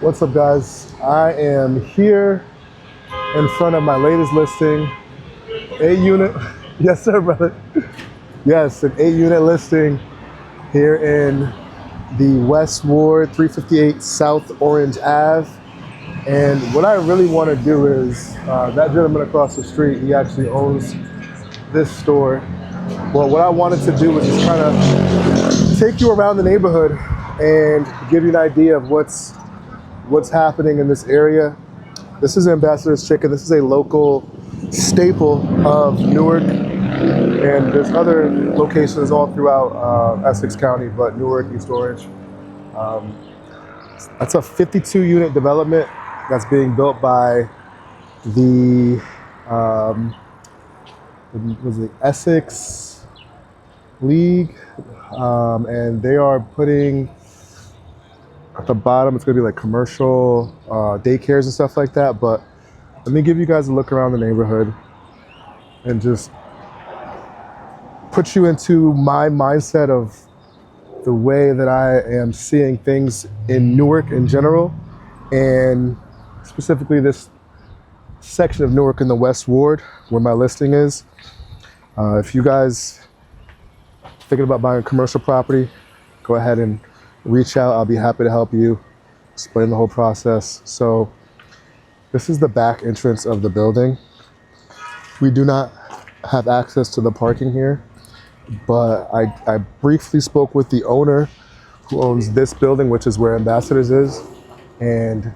What's up, guys? I am here in front of my latest listing, 8-unit. Yes, sir, brother. Yes, an 8-unit listing here in the West Ward, 358 South Orange Ave. And what I really want to do is, that gentleman across the street, he actually owns this store. Well, what I wanted to do was just kind of take you around the neighborhood and give you an idea of what's happening in this area. This is Ambassador's Chicken. This is a local staple of Newark, and there's other locations all throughout Essex County, but Newark, East Orange. That's a 52-unit development that's being built by the Essex League, and they are putting at the bottom, it's gonna be like commercial daycares and stuff like that. But let me give you guys a look around the neighborhood and just put you into my mindset of the way that I am seeing things in Newark in general, and specifically this section of Newark in the West Ward where my listing is. If you guys are thinking about buying commercial property, go ahead and reach out. I'll be happy to help you explain the whole process. So this is the back entrance of the building. We do not have access to the parking here, but I briefly spoke with the owner who owns this building, which is where Ambassadors is, and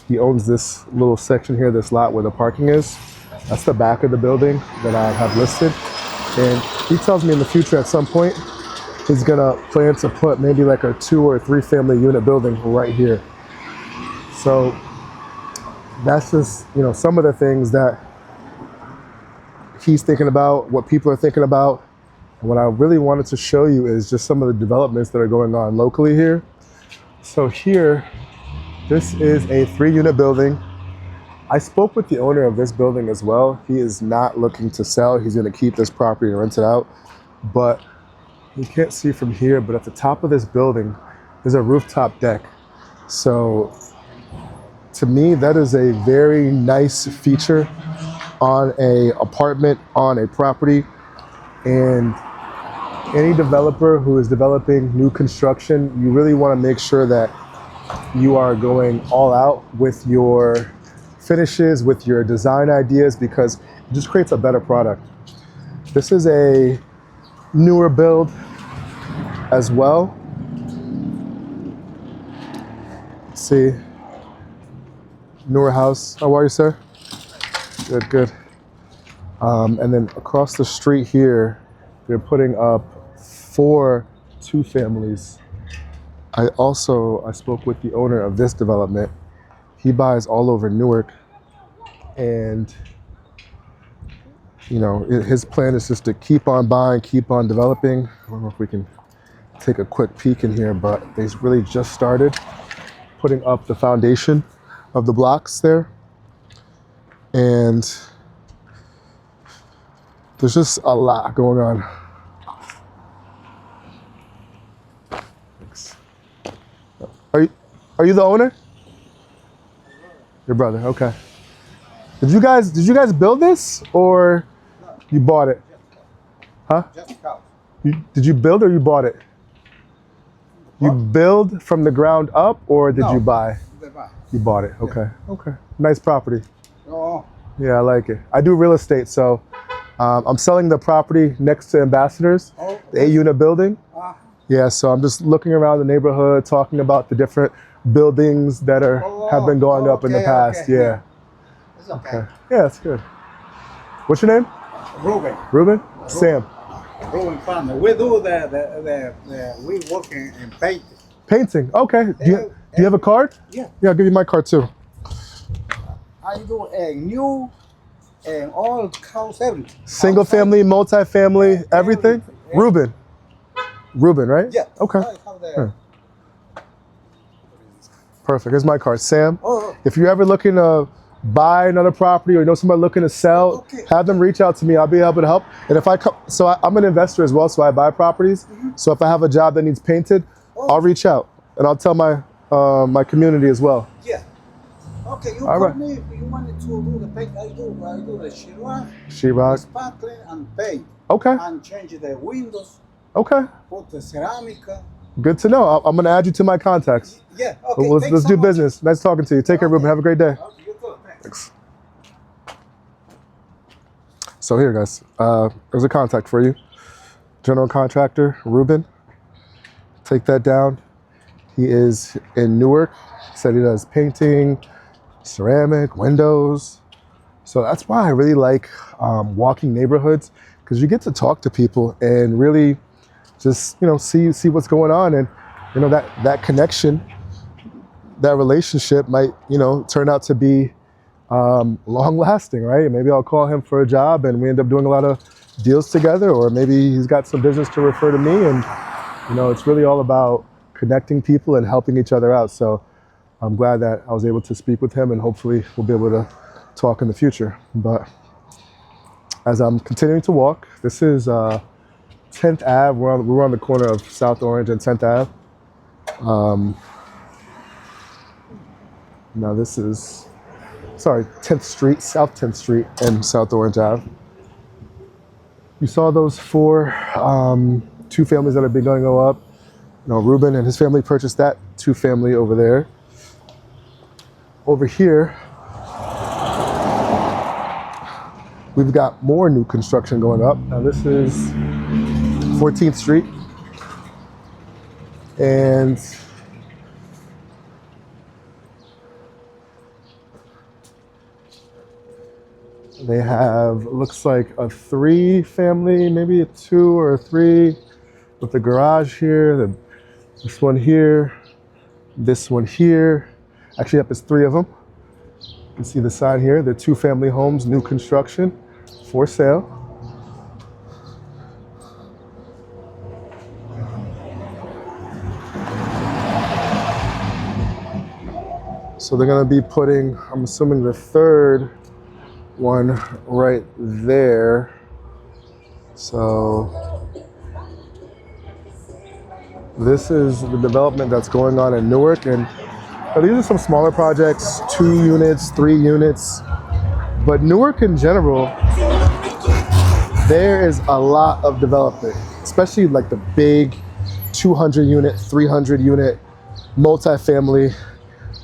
he owns this little section here, this lot where the parking is. That's the back of the building that I have listed, and he tells me in the future at some point he's gonna plan to put maybe like a 2 or 3 family unit building right here. So that's just, you know, some of the things that he's thinking about, what people are thinking about. And what I really wanted to show you is just some of the developments that are going on locally here. So here, this is a 3-unit building. I spoke with the owner of this building as well. He is not looking to sell. He's gonna keep this property and rent it out. But you can't see from here, but at the top of this building, there's a rooftop deck. So to me, that is a very nice feature on a apartment, on a property. And any developer who is developing new construction, you really want to make sure that you are going all out with your finishes, with your design ideas, because it just creates a better product. This is a newer build as well. Let's see, newer house. How are you, sir? Good, good. And then across the street here, they're putting up 4 2-families. I spoke with the owner of this development. He buys all over Newark, and you know, his plan is just to keep on buying, keep on developing. I don't know if we can take a quick peek in here, but they really just started putting up the foundation of the blocks there. And there's just a lot going on. Thanks. Are you the owner? Your brother, okay. Did you guys build this, or you bought it? Huh? Just house. Did you build or you bought it? You build from the ground up, or did you buy? They buy. You bought it, okay. Yeah. Okay, nice property. Oh, Yeah, I like it. I do real estate, so I'm selling the property next to Ambassadors, the 8-unit building. Yeah, so I'm just looking around the neighborhood, talking about the different buildings that have been going up in the past. Okay. Yeah. it's okay. Yeah, that's good. What's your name? Ruben. Ruben? Sam. Ruben farmer. We do we working in painting. Painting. Okay. Do you have a card? Yeah. Yeah, I'll give you my card too. I do a new and all house everything. Single family, multi-family, everything? Yeah. Ruben. Ruben, right? Yeah. Okay. Yeah. Perfect. Here's my card. Sam, Oh. if you're ever looking to buy another property, or you know somebody looking to sell, Okay. have them reach out to me. I'll be able to help. And if I come, I'm an investor as well, so I buy properties. So if I have a job that needs painted, I'll reach out and I'll tell my my community as well. Yeah. Okay, you All call right. me if you wanted to do the paint. I do the sheetrock, Sheetrock. sparkling, and paint. Okay. And change the windows, Okay. put the ceramic. Good to know. I'm going to add you to my contacts. Yeah, okay. Let's so do much. business. Nice talking to you. Take care, Ruben. Have a great day. Okay, you too. Thanks. Thanks. So here, guys, there's a contact for you. General contractor, Ruben. Take that down. He is in Newark. Said he does painting, ceramic, windows. So that's why I really like walking neighborhoods, because you get to talk to people and really just, see what's going on. And, that connection, that relationship might, turn out to be long lasting, right? Maybe I'll call him for a job and we end up doing a lot of deals together, or maybe he's got some business to refer to me. And, it's really all about connecting people and helping each other out. So I'm glad that I was able to speak with him, and hopefully we'll be able to talk in the future. But as I'm continuing to walk, this is 10th Ave. We're on the corner of South Orange and 10th Ave. Now this is, 10th Street, South 10th Street and South Orange Ave. You saw those 4 two families that have been going to go up. Ruben and his family purchased that 2-family over there. Over here, we've got more new construction going up. Now this is 14th Street. And they have, looks like a 3-family, maybe a 2 or a 3, with the garage here, this one here, this one here. Actually, it's 3 of them. You can see the sign here. They're 2-family homes, new construction, for sale. So they're gonna be putting, I'm assuming, the 3rd one right there. So this is the development that's going on in Newark, and these are some smaller projects, 2 units, 3 units. But Newark in general, there is a lot of development, especially like the big 200 unit, 300 unit multifamily.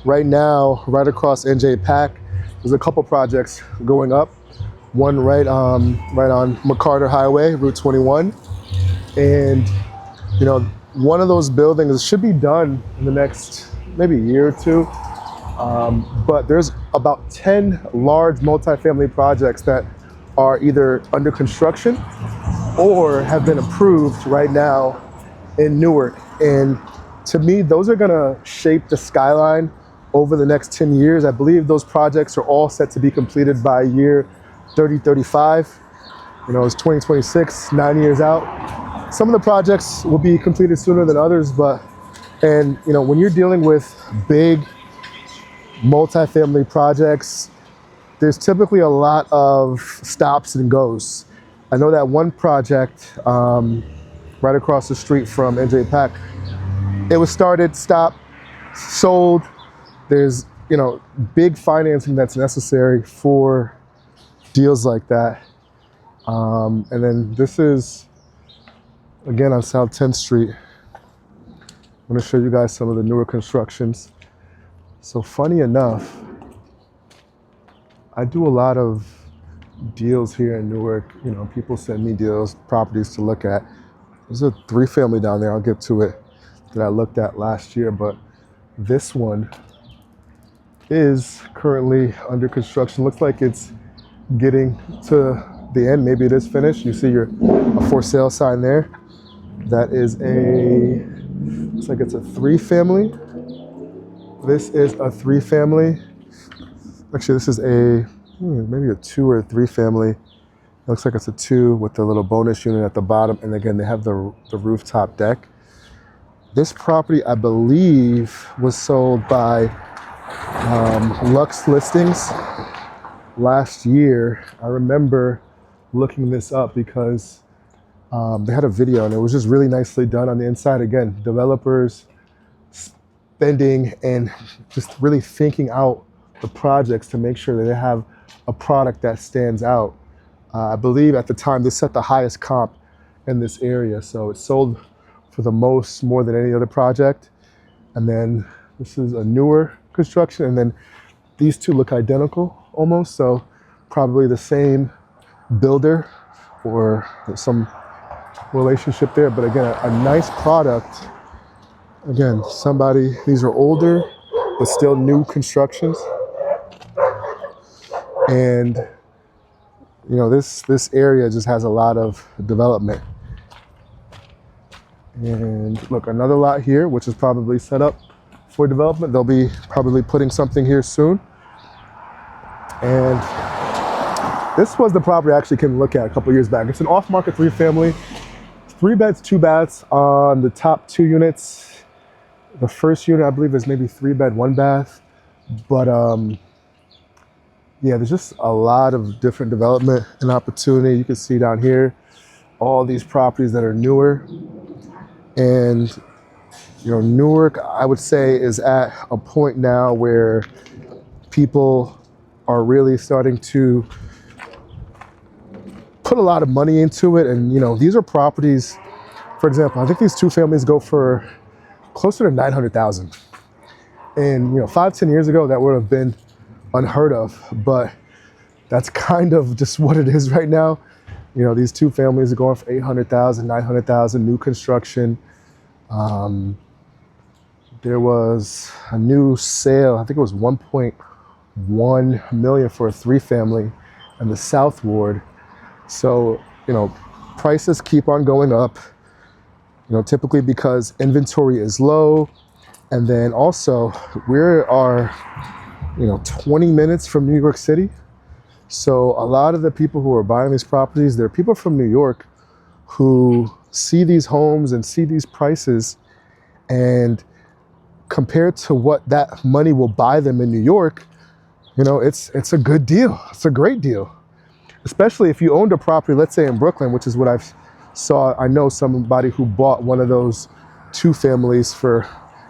Right now, right across NJ Pack, there's a couple projects going up. One right on McCarter Highway, Route 21. And, one of those buildings should be done in the next maybe year or 2. But there's about 10 large multifamily projects that are either under construction or have been approved right now in Newark. And to me, those are gonna shape the skyline over the next 10 years. I believe those projects are all set to be completed by year 3035. It's 2026, 9 years out. Some of the projects will be completed sooner than others, when you're dealing with big multifamily projects, there's typically a lot of stops and goes. I know that one project right across the street from NJ Pack, it was started, stopped, sold. There's, big financing that's necessary for deals like that. And then this is, again, on South 10th Street. I'm gonna show you guys some of the newer constructions. So funny enough, I do a lot of deals here in Newark. People send me deals, properties to look at. There's a 3-family down there, I'll get to it, that I looked at last year, but this one is currently under construction. Looks like it's getting to the end. Maybe it is finished. You see a for sale sign there. That is looks like it's a 3-family. This is a 3-family. Actually, this is maybe a 2 or 3-family. It looks like it's a 2 with the little bonus unit at the bottom. And again, they have the rooftop deck. This property, I believe, was sold by Lux Listings last year. I remember looking this up because they had a video and it was just really nicely done on the inside. Again, developers, spending and just really thinking out the projects to make sure that they have a product that stands out. I believe at the time this set the highest comp in this area, so it sold for the most, more than any other project. And then this is a newer construction, and then these two look identical almost, so probably the same builder or some relationship there. But again, a nice product. Again, these are older but still new constructions. And you know, this area just has a lot of development. And look, another lot here, which is probably set up for development. They'll be probably putting something here soon. And this was the property I actually came to look at a couple years back. It's an off-market 3-family, 3 beds, 2 baths on the top 2 units. The first unit, I believe, is maybe 3 bed, 1 bath. But yeah, there's just a lot of different development and opportunity. You can see down here, all these properties that are newer. And, you know, Newark, I would say, is at a point now where people are really starting to put a lot of money into it. And, you know, these are properties, for example, I think these 2 families go for closer to $900,000. And, you know, 5-10 years ago, that would have been unheard of, but that's kind of just what it is right now. You know, these 2 families are going for $800,000, $900,000, new construction. There was a new sale, I think it was 1.1 million for a 3-family in the South Ward. So, you know, prices keep on going up, you know, typically because inventory is low. And then also we are, you know, 20 minutes from New York City. So a lot of the people who are buying these properties, they're people from New York who see these homes and see these prices, and compared to what that money will buy them in New York, you know, it's a good deal. It's a great deal, especially if you owned a property, let's say in Brooklyn, which is what I know somebody who bought one of those 2 families for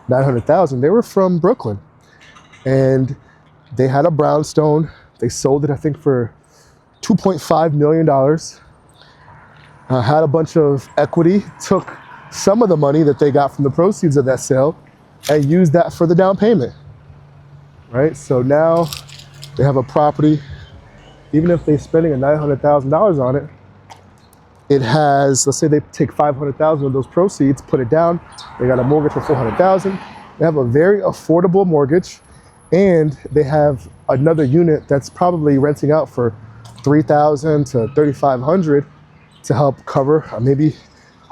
$900,000. They were from Brooklyn, and they had a brownstone. They sold it, I think, for $2.5 million. Had a bunch of equity, took some of the money that they got from the proceeds of that sale and used that for the down payment, right? So now they have a property, even if they're spending $900,000 on it, it has, let's say they take $500,000 of those proceeds, put it down, they got a mortgage for $400,000. They have a very affordable mortgage, and they have another unit that's probably renting out for $3,000 to $3,500 to help cover, maybe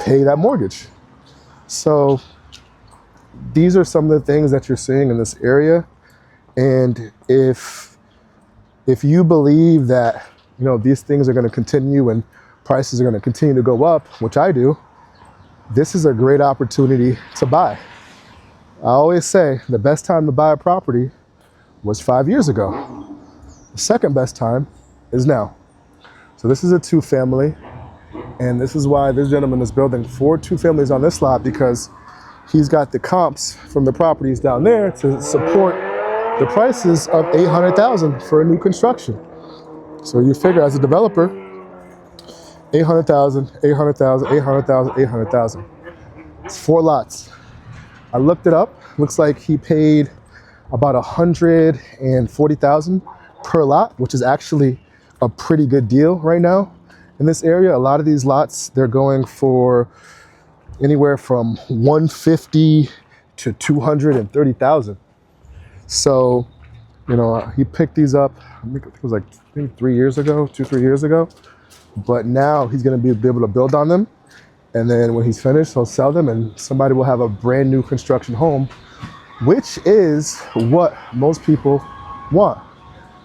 pay that mortgage. So these are some of the things that you're seeing in this area. And if you believe that, you know, these things are going to continue and prices are going to continue to go up, which I do, this is a great opportunity to buy. I always say the best time to buy a property was 5 years ago. The second best time is now. So this is a 2-family, and this is why this gentleman is building 4 2-families on this lot, because he's got the comps from the properties down there to support the prices of $800,000 for a new construction. So you figure, as a developer, $800,000, $800,000, $800,000, $800,000. It's 4 lots. I looked it up. Looks like he paid about $140,000 per lot, which is actually a pretty good deal right now in this area. A lot of these lots, they're going for anywhere from $150,000 to $230,000. So, you know, he picked these up, I think it was like maybe 3 years ago, 2-3 years ago. But now he's going to be able to build on them. And then when he's finished, he'll sell them, and somebody will have a brand new construction home, which is what most people want.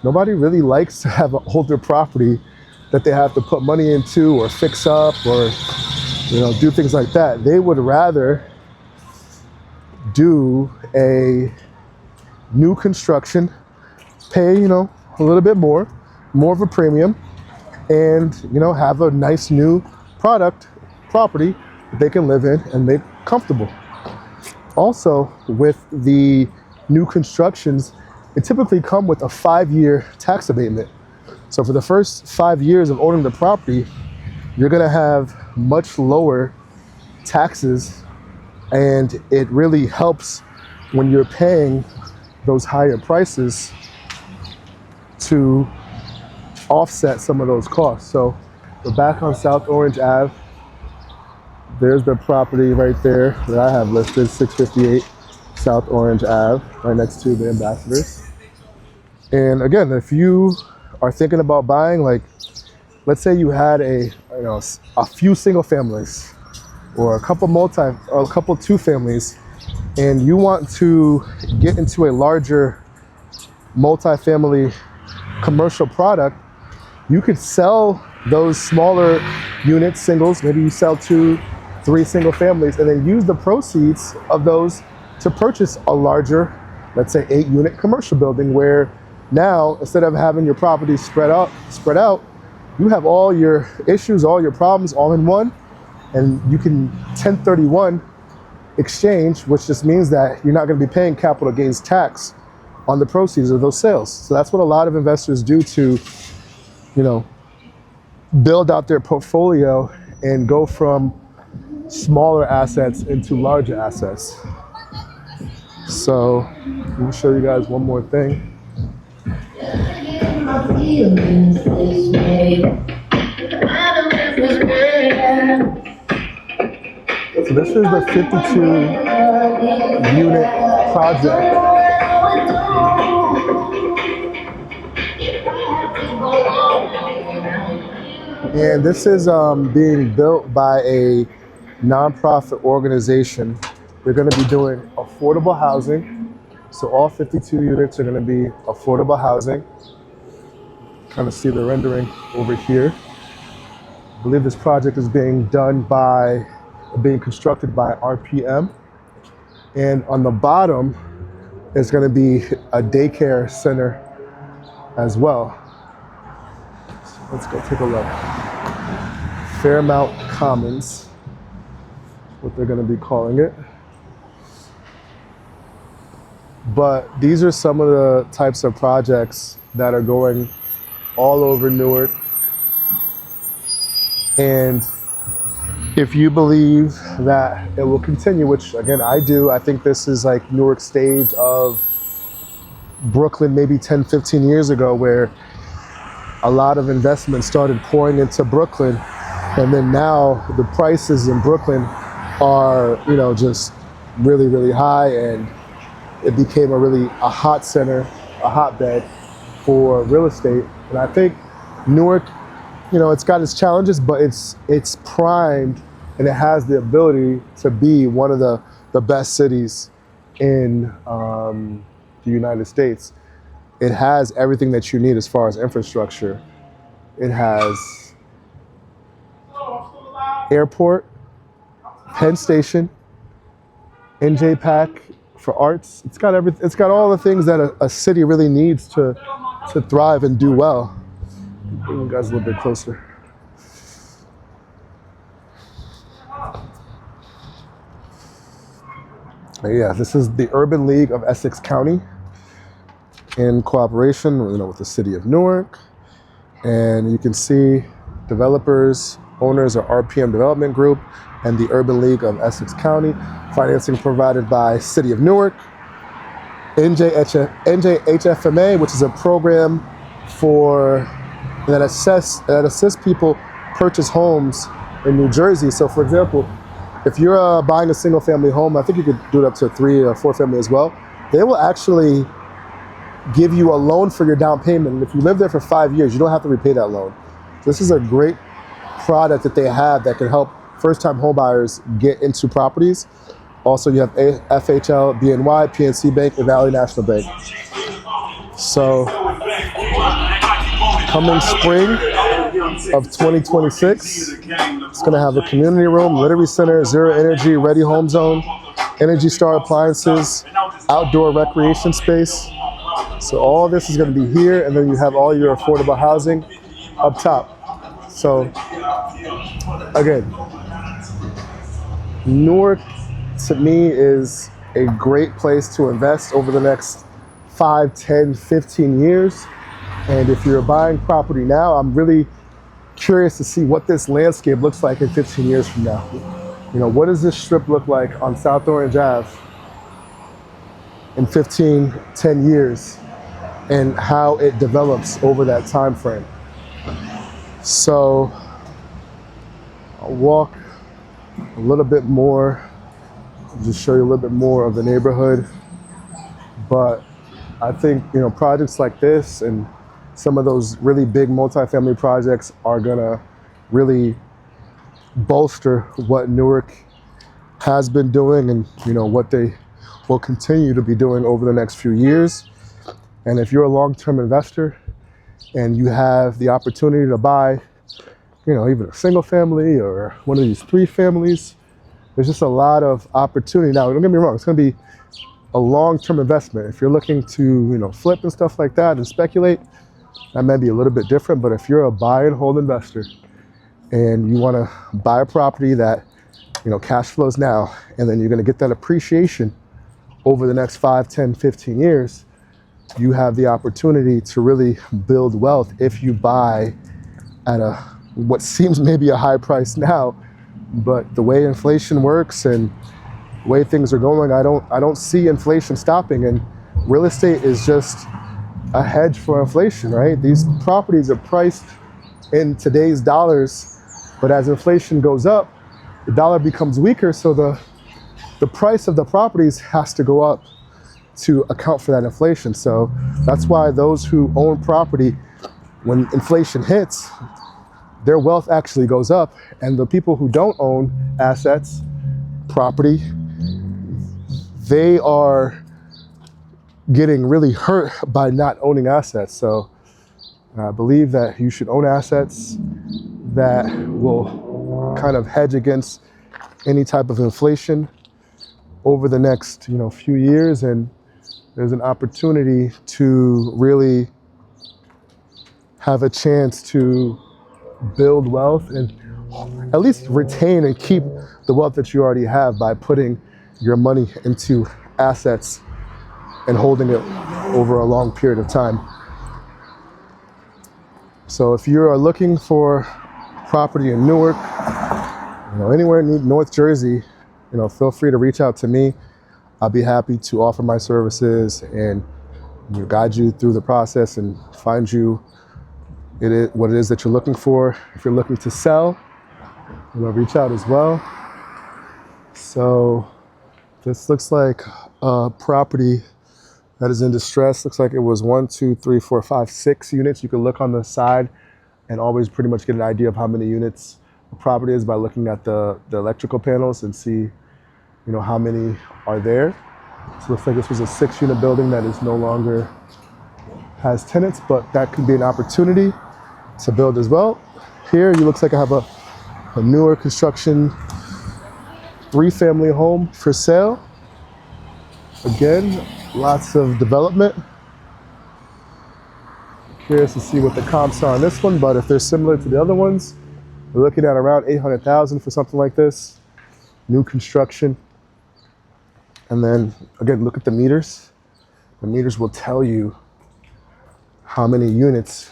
Nobody really likes to have an older property that they have to put money into or fix up or, you know, do things like that. They would rather do a new construction, pay, you know, a little bit more of a premium, and, you know, have a nice new property that they can live in and make comfortable. also with the new constructions, it typically come with a 5-year tax abatement. So for the first 5 years of owning the property, you're gonna have much lower taxes, and it really helps when you're paying those higher prices to offset some of those costs. So we're back on South Orange Ave. There's the property right there that I have listed, 658 South Orange Ave, right next to the Ambassadors. And again, if you are thinking about buying, like, let's say you had a few single families or a couple two families, and you want to get into a larger multifamily commercial product, you could sell those smaller units, singles, maybe you sell 2-3 single families, and then use the proceeds of those to purchase a larger, let's say 8-unit commercial building, where now, instead of having your property spread out, you have all your issues, all your problems all in one, and you can 1031 exchange, which just means that you're not going to be paying capital gains tax on the proceeds of those sales. So that's what a lot of investors do to, build out their portfolio and go from smaller assets into larger assets. So let me show you guys one more thing. So this is the 52-unit project. And this is being built by a nonprofit organization. They're going to be doing affordable housing. So all 52 units are going to be affordable housing. Kind of see the rendering over here. I believe this project is being constructed by RPM. And on the bottom is going to be a daycare center as well. So let's go take a look. Fairmount Commons, what they're going to be calling it. But these are some of the types of projects that are going all over Newark. And if you believe that it will continue, which again, I do, I think this is like Newark's stage of Brooklyn maybe 10, 15 years ago, where a lot of investment started pouring into Brooklyn. And then now the prices in Brooklyn are, just really, really high. And it became a hot center, a hotbed for real estate. And I think Newark, it's got its challenges, but it's primed, and it has the ability to be one of the best cities in the United States. It has everything that you need as far as infrastructure. It has airport, Penn Station, NJ Pack for arts. It's got all the things that a city really needs to thrive and do well. Bring you guys a little bit closer. Yeah, this is the Urban League of Essex County in cooperation, with the city of Newark. And you can see developers, owners are RPM Development Group and the Urban League of Essex County. Financing provided by City of Newark. NJHFMA, which is a program that assists people purchase homes in New Jersey. So for example, if you're buying a single family home, I think you could do it up to 3 or 4 family as well. They will actually give you a loan for your down payment. And if you live there for 5 years, you don't have to repay that loan. So this is a great product that they have that can help first-time homebuyers get into properties. Also, you have FHL, BNY, PNC Bank, and Valley National Bank. So, coming spring of 2026, it's going to have a community room, literary center, zero energy, ready home zone, Energy Star appliances, outdoor recreation space. So all this is going to be here, and then you have all your affordable housing up top. So, again, Newark to me is a great place to invest over the next 5, 10, 15 years. And if you're buying property now, I'm really curious to see what this landscape looks like in 15 years from now. You know, what does this strip look like on South Orange Ave in 15, 10 years, and how it develops over that time frame. So I'll walk a little bit more, just show you a little bit more of the neighborhood. But I think, you know, projects like this and some of those really big multifamily projects are gonna really bolster what Newark has been doing, and you know what they will continue to be doing over the next few years. And if you're a long-term investor and you have the opportunity to buy, you know, even a single family or one of these 3 families, there's just a lot of opportunity. Now, don't get me wrong, it's gonna be a long-term investment. If you're looking to, you know, flip and stuff like that and speculate, that may be a little bit different. But if you're a buy and hold investor and you wanna buy a property that, you know, cash flows now, and then you're gonna get that appreciation over the next 5, 10, 15 years, you have the opportunity to really build wealth if you buy at what seems maybe a high price now. But the way inflation works and the way things are going, I don't see inflation stopping, and real estate is just a hedge for inflation, right? These properties are priced in today's dollars, but as inflation goes up, the dollar becomes weaker, so the price of the properties has to go up to account for that inflation. So that's why those who own property, when inflation hits, their wealth actually goes up, and the people who don't own assets, property, they are getting really hurt by not owning assets. So I believe that you should own assets that will kind of hedge against any type of inflation over the next, you know, few years. And there's an opportunity to really have a chance to build wealth and at least retain and keep the wealth that you already have by putting your money into assets and holding it over a long period of time. So if you are looking for property in Newark, you know, anywhere in North Jersey, you know, feel free to reach out to me. I'll be happy to offer my services and, you know, guide you through the process and find you what it is that you're looking for. If you're looking to sell, you know, reach out as well. So this looks like a property that is in distress. Looks like it was 1, 2, 3, 4, 5, 6 units. You can look on the side and always pretty much get an idea of how many units a property is by looking at the electrical panels and see, you know, how many are there. So it looks like this was a 6-unit building that is no longer has tenants, but that could be an opportunity to build as well. Here, you looks like I have a newer construction 3-family home for sale. Again, lots of development. Curious to see what the comps are on this one, but if they're similar to the other ones, we're looking at around $800,000 for something like this. New construction. And then again, look at the meters. The meters will tell you how many units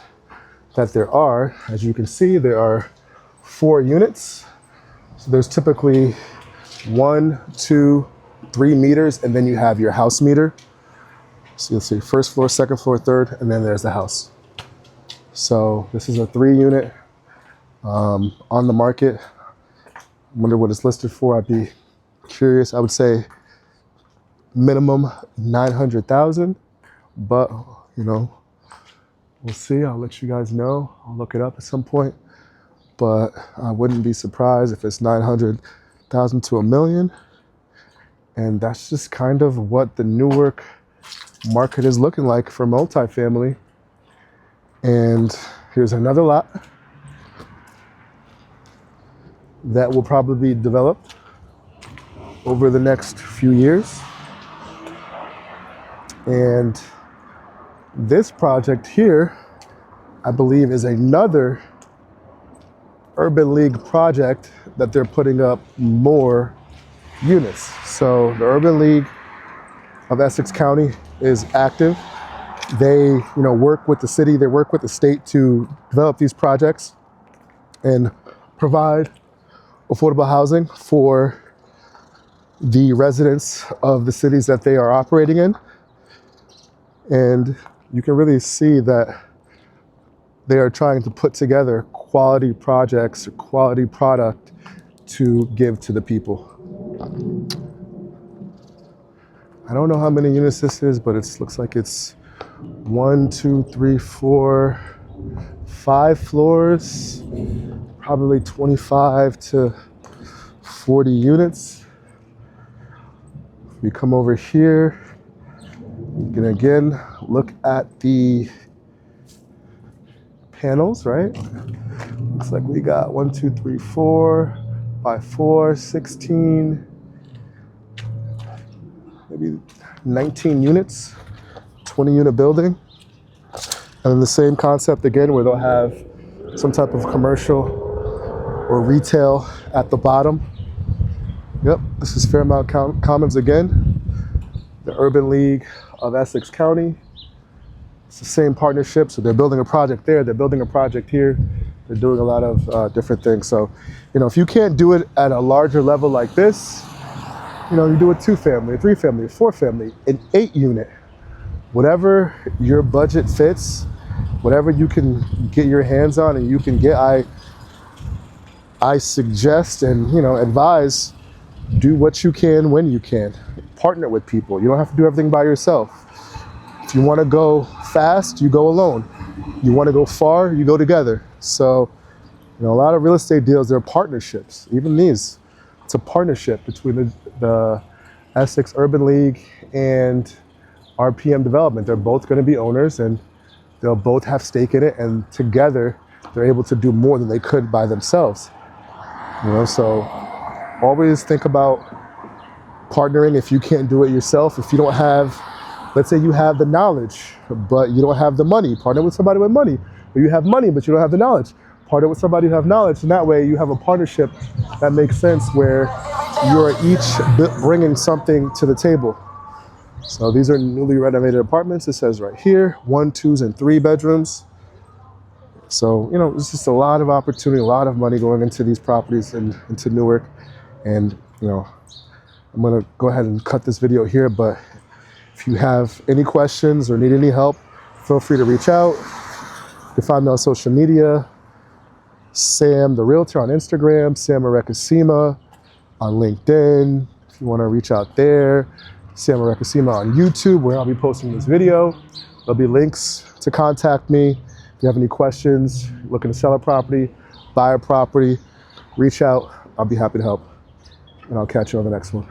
that there are. As you can see, there are 4 units. So there's typically 1, 2, 3 meters, and then you have your house meter. So you'll see first floor, second floor, third, and then there's the house. So this is a 3-unit on the market. I wonder what it's listed for. I'd be curious. I would say minimum $900,000, but you know, we'll see. I'll let you guys know. I'll look it up at some point, but I wouldn't be surprised if it's 900,000 to $1 million. And that's just kind of what the Newark market is looking like for multifamily. And here's another lot that will probably be developed over the next few years. And this project here, I believe, is another Urban League project that they're putting up more units. So the Urban League of Essex County is active. They, work with the city, they work with the state to develop these projects and provide affordable housing for the residents of the cities that they are operating in. And you can really see that they are trying to put together quality projects or quality product to give to the people. I don't know how many units this is, but it looks like it's 1, 2, 3, 4, 5 floors, probably 25 to 40 units. We come over here, you can again look at the panels, right? Looks like we got 1, 2, 3, 4 by 4, 16, maybe 19 units, 20 unit building. And then the same concept again, where they'll have some type of commercial or retail at the bottom. Yep, this is Fairmount Commons again, the Urban League of Essex County. It's the same partnership, so they're building a project there, they're building a project here, they're doing a lot of different things. So, if you can't do it at a larger level like this, you do a 2-family, a 3-family, a 4-family, an 8-unit. Whatever your budget fits, whatever you can get your hands on and you can get, I suggest and advise, do what you can when you can. Partner with people. You don't have to do everything by yourself. If you want to go fast, you go alone. You want to go far, you go together. So, a lot of real estate deals, they're partnerships. Even these, it's a partnership between the Essex Urban League and RPM Development. They're both going to be owners and they'll both have stake in it, and together they're able to do more than they could by themselves. So always think about partnering if you can't do it yourself. If you don't have, let's say you have the knowledge, but you don't have the money, partner with somebody with money. Or you have money, but you don't have the knowledge. Partner with somebody who have knowledge, and that way you have a partnership that makes sense where you're each bringing something to the table. So these are newly renovated apartments. It says right here, 1, 2s, and 3 bedrooms. So, there's just a lot of opportunity, a lot of money going into these properties and into Newark. And, I'm gonna go ahead and cut this video here, but if you have any questions or need any help, feel free to reach out. You can find me on social media, Sam the Realtor on Instagram, Sam Arekasima on LinkedIn. If you wanna reach out there, Sam Arekasima on YouTube, where I'll be posting this video. There'll be links to contact me. If you have any questions, looking to sell a property, buy a property, reach out. I'll be happy to help. And I'll catch you on the next one.